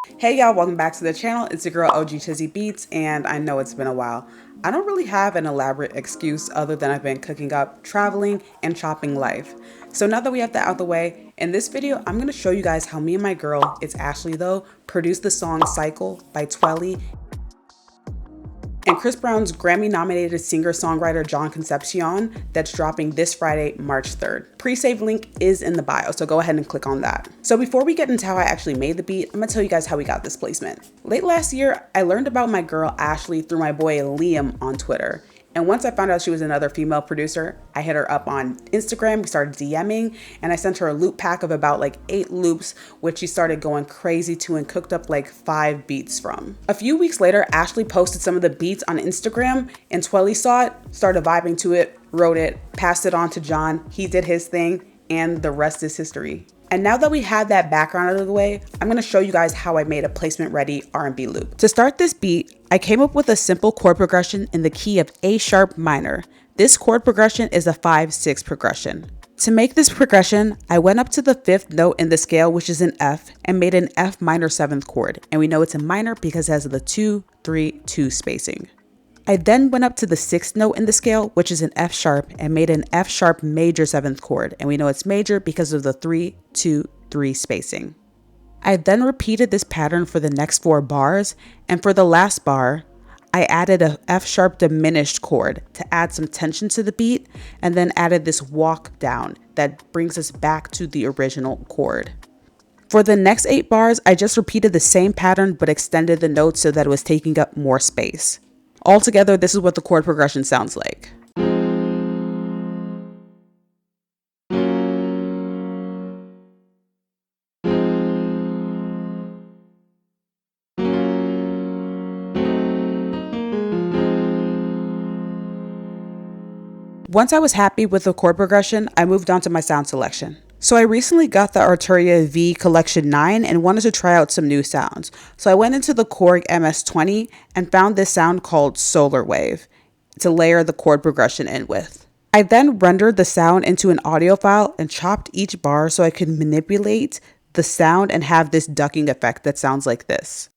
Hey y'all, welcome back to the channel. It's your girl OG Chizzy Beats, and I know it's been a while. I don't really have an elaborate excuse other than I've been cooking up, traveling, and chopping life. So now that we have that out the way, in this video, I'm going to show you guys how me and my girl, it's Ashlee though, produced the song Cycle by Twellly and Chris Brown's Grammy-nominated singer-songwriter John Concepcion that's dropping this Friday, March 3rd. Pre-save link is in the bio, so go ahead and click on that. So before we get into how I actually made the beat, I'm gonna tell you guys how we got this placement. Late last year, I learned about my girl Ashlee through my boy Liam on Twitter. And once I found out she was another female producer, I hit her up on Instagram, we started DMing, and I sent her a loop pack of about like 8 loops, which she started going crazy to and cooked up like 5 beats from. A few weeks later, Ashlee posted some of the beats on Instagram, and Twellly saw it, started vibing to it, wrote it, passed it on to John, he did his thing, and the rest is history. And now that we have that background out of the way, I'm going to show you guys how I made a placement ready R&B loop. To start this beat, I came up with a simple chord progression in the key of A sharp minor. This chord progression is a 5/6 progression. To make this progression, I went up to the 5th note in the scale, which is an F, and made an F minor 7th chord. And we know it's a minor because it has the 2-3-2 spacing. I then went up to the 6th note in the scale, which is an F sharp, and made an F sharp major 7th chord, and we know it's major because of the 3-2-3 spacing. I then repeated this pattern for the next 4 bars, and for the last bar, I added a F sharp diminished chord to add some tension to the beat, and then added this walk down that brings us back to the original chord. For the next 8 bars, I just repeated the same pattern but extended the notes so that it was taking up more space. Altogether, this is what the chord progression sounds like. Once I was happy with the chord progression, I moved on to my sound selection. So I recently got the Arturia V Collection 9 and wanted to try out some new sounds. So I went into the Korg MS-20 and found this sound called Solar Wave to layer the chord progression in with. I then rendered the sound into an audio file and chopped each bar so I could manipulate the sound and have this ducking effect that sounds like this.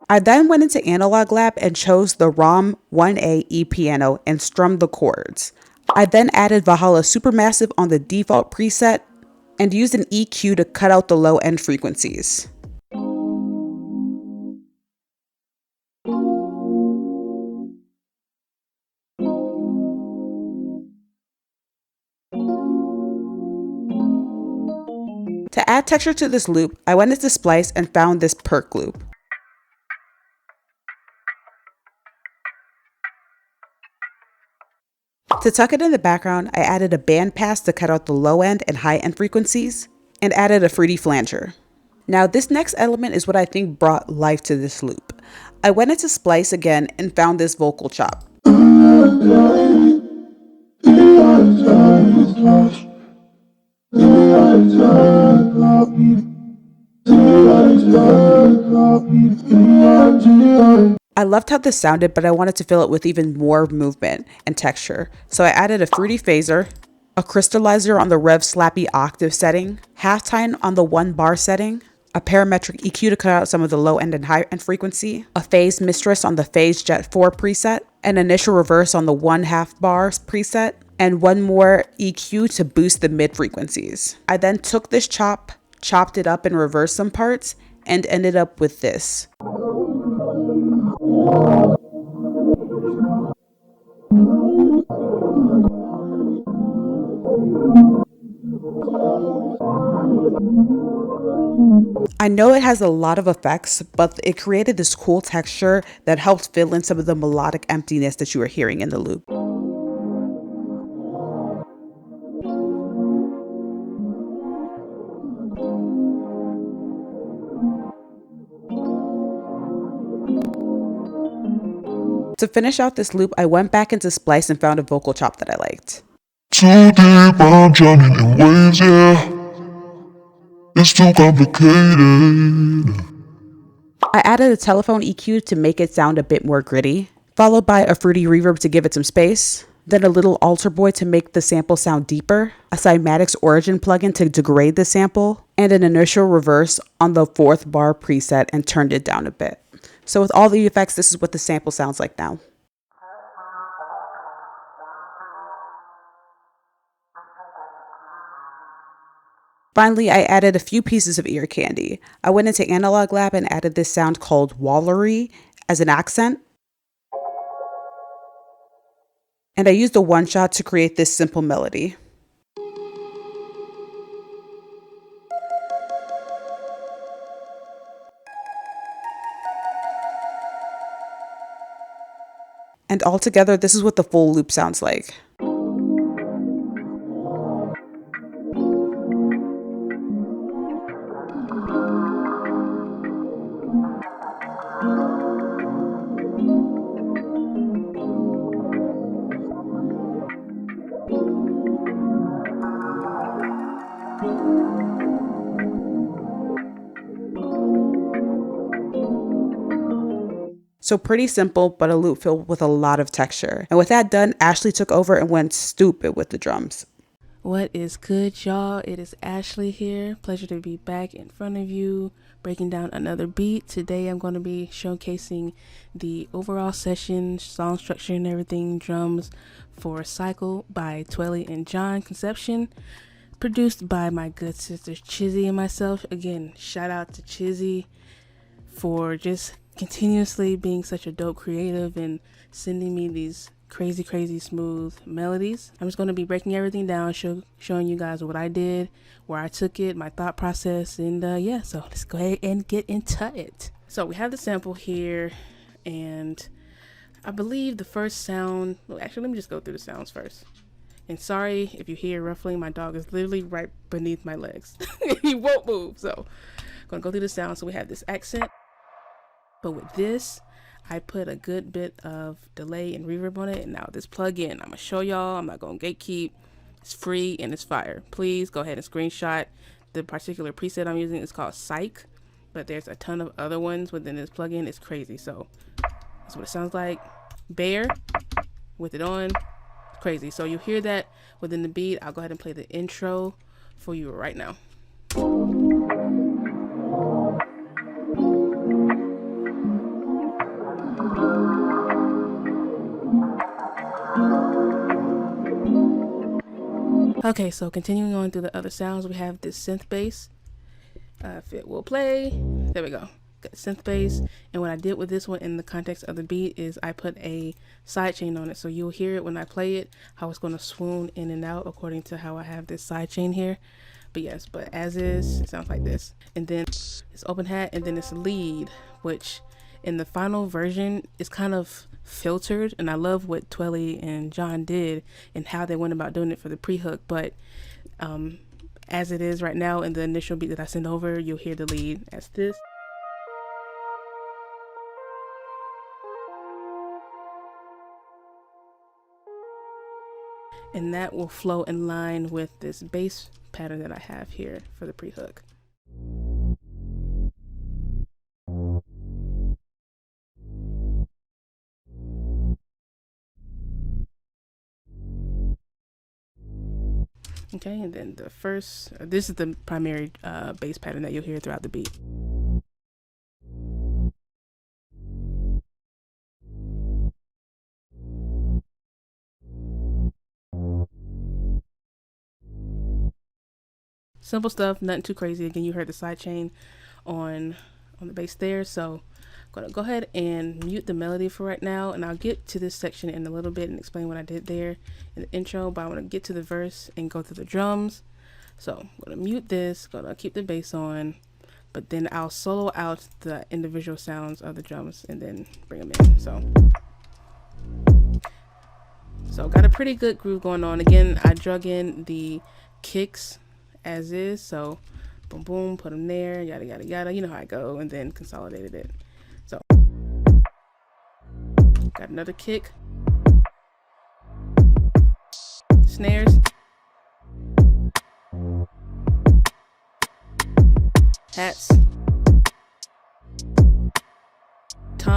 I then went into Analog Lab and chose the ROM 1A E piano and strummed the chords. I then added Valhalla Supermassive on the default preset and used an EQ to cut out the low end frequencies. To add texture to this loop, I went into Splice and found this perk loop. To tuck it in the background, I added a bandpass to cut out the low end and high end frequencies, and added a fruity flanger. Now this next element is what I think brought life to this loop. I went into Splice again and found this vocal chop. I loved how this sounded, but I wanted to fill it with even more movement and texture. So I added a fruity phaser, a crystallizer on the Rev Slappy octave setting, halftime on the 1 bar setting, a parametric EQ to cut out some of the low end and high end frequency, a phase mistress on the Phase Jet 4 preset, an initial reverse on the 1/2 bars preset, and one more EQ to boost the mid frequencies. I then took this chop, chopped it up and reversed some parts, and ended up with this. I know it has a lot of effects, but it created this cool texture that helped fill in some of the melodic emptiness that you were hearing in the loop. To finish out this loop, I went back into Splice and found a vocal chop that I liked. Too deep, I'm drowning in waves, yeah. It's too complicated. I added a telephone EQ to make it sound a bit more gritty, followed by a fruity reverb to give it some space, then a little alter boy to make the sample sound deeper, a cymatics origin plugin to degrade the sample, and an initial reverse on the 4th bar preset and turned it down a bit. So with all the effects, this is what the sample sounds like now. Finally, I added a few pieces of ear candy. I went into Analog Lab and added this sound called Wallery as an accent. And I used a one-shot to create this simple melody. And altogether, this is what the full loop sounds like. So pretty simple, but a loop filled with a lot of texture. And with that done, Ashlee took over and went stupid with the drums. What is good, y'all? It is Ashlee here. Pleasure to be back in front of you, breaking down another beat. Today I'm going to be showcasing the overall session, song structure and everything, drums for Cycle by Twellly and Concepcion, produced by my good sisters Chizzy and myself. Again, shout out to Chizzy for just continuously being such a dope creative and sending me these crazy smooth melodies. I'm just going to be breaking everything down, showing you guys what I did, where I took it, my thought process, and yeah, so let's go ahead and get into it. So we have the sample here, and I believe the first sound, well, actually let me just go through the sounds first. And sorry if you hear ruffling, my dog is literally right beneath my legs. He won't move, so I'm going to go through the sound. So we have this accent, but with this I put a good bit of delay and reverb on it. And now this plugin, I'm gonna show y'all. I'm not gonna gatekeep. It's free and it's fire. Please go ahead and screenshot the particular preset I'm using. It's called Psych, but there's a ton of other ones within this plugin. It's crazy. So that's what it sounds like. Bare with it on. It's crazy. So you hear that within the beat. I'll go ahead and play the intro for you right now. Okay, so continuing on through the other sounds, we have this synth bass. If it will play, there we go. Got synth bass, and what I did with this one in the context of the beat is I put a sidechain on it, so you'll hear it when I play it, how it's going to swoon in and out according to how I have this sidechain here. But yes, but as is, it sounds like this. And then it's open hat, and then it's lead, which in the final version is kind of filtered, and I love what Twellly and John did and how they went about doing it for the pre-hook. But as it is right now in the initial beat that I sent over, you'll hear the lead as this. And that will flow in line with this bass pattern that I have here for the pre-hook. Okay, and then the first, this is the primary bass pattern that you'll hear throughout the beat. Simple stuff, nothing too crazy. Again, you heard the sidechain on the bass there, so I'm gonna go ahead and mute the melody for right now, and I'll get to this section in a little bit and explain what I did there in the intro, but I want to get to the verse and go through the drums. So I'm gonna mute this, gonna keep the bass on, but then I'll solo out the individual sounds of the drums and then bring them in. So got a pretty good groove going on. Again, I drug in the kicks as is, so boom boom, put them there, yada yada yada, you know how I go, and then consolidated it. So got another kick, snares, hats,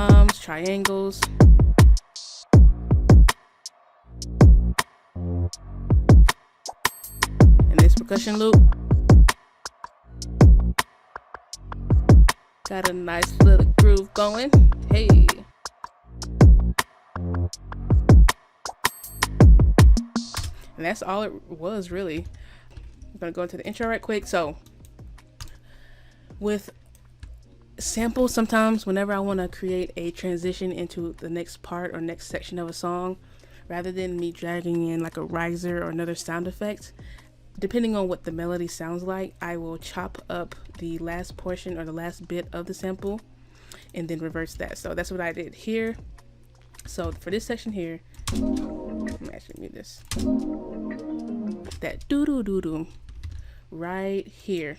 toms, triangles. And this percussion loop. Got a nice little groove going. Hey. And that's all it was, really. I'm gonna go into the intro right quick. So with samples, sometimes whenever I want to create a transition into the next part or next section of a song, rather than me dragging in like a riser or another sound effect, depending on what the melody sounds like, I will chop up the last portion or the last bit of the sample and then reverse that. So that's what I did here. So for this section here, let me actually mute this. That doo-doo-doo-doo right here.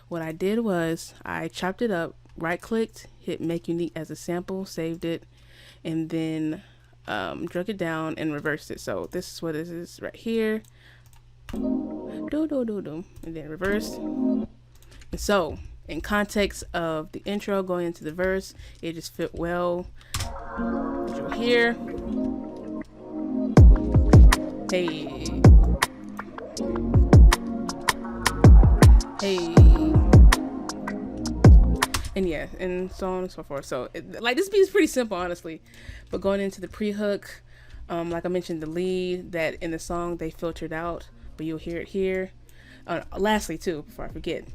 What I did was I chopped it up, right clicked, hit make unique as a sample, saved it, and then drug it down and reversed it. So this is what it is right here. Do-do-do-do, and then reversed. And so in context of the intro going into the verse, it just fit well. As you'll hear. Hey. Hey. And yeah, and so on and so forth. So like this beat is pretty simple, honestly, but going into the pre-hook, like I mentioned, the lead that in the song they filtered out, but you'll hear it here. Lastly too, before I forget,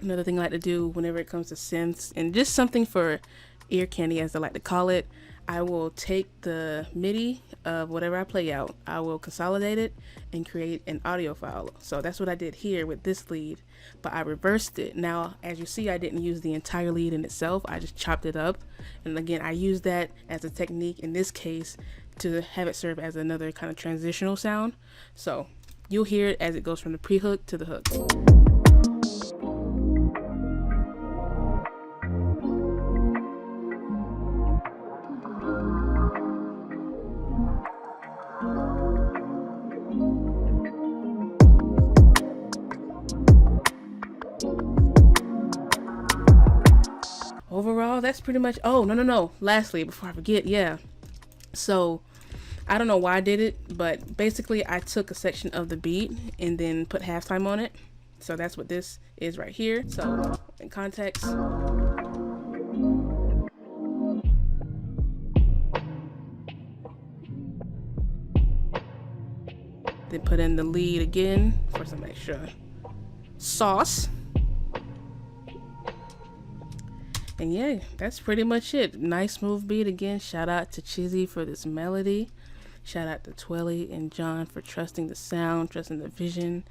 another thing I like to do whenever it comes to synths and just something for ear candy, as I like to call it, I will take the MIDI of whatever I play out, I will consolidate it and create an audio file. So that's what I did here with this lead, but I reversed it. Now, as you see, I didn't use the entire lead in itself. I just chopped it up. And again, I use that as a technique in this case to have it serve as another kind of transitional sound. So you'll hear it as it goes from the pre-hook to the hook. Overall, that's pretty much, oh, no. Lastly, before I forget, yeah. So, I don't know why I did it, but basically I took a section of the beat and then put halftime on it. So that's what this is right here. So, in context. Then put in the lead again for some extra sauce. And yeah, that's pretty much it. Nice smooth beat again. Shout out to Chizzy for this melody. Shout out to Twellly and John for trusting the sound, trusting the vision,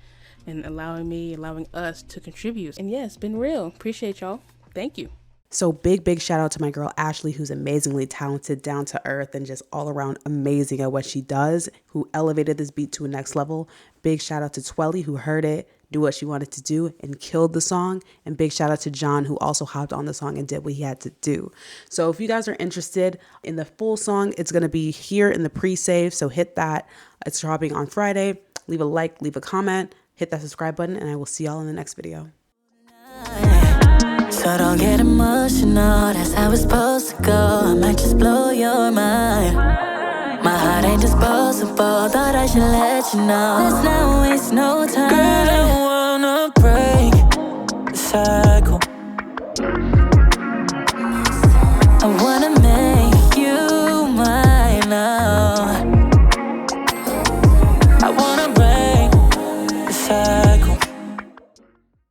and allowing us to contribute. And yeah, it's been real. Appreciate y'all. Thank you. So big shout out to my girl Ashlee, who's amazingly talented, down to earth, and just all around amazing at what she does, who elevated this beat to a next level. Big shout out to Twellly, who heard it, do what she wanted to do, and killed the song. And big shout out to John, who also hopped on the song and did what he had to do. So if you guys are interested in the full song, it's going to be here in the pre-save. So hit that. It's dropping on Friday. Leave a like, leave a comment, hit that subscribe button, and I will see y'all in the next video. So don't get emotional, that's how it's supposed to go. I might just blow your mind. My heart ain't disposable, thought I should let you know. Let's not waste no time. Girl, I wanna break the cycle.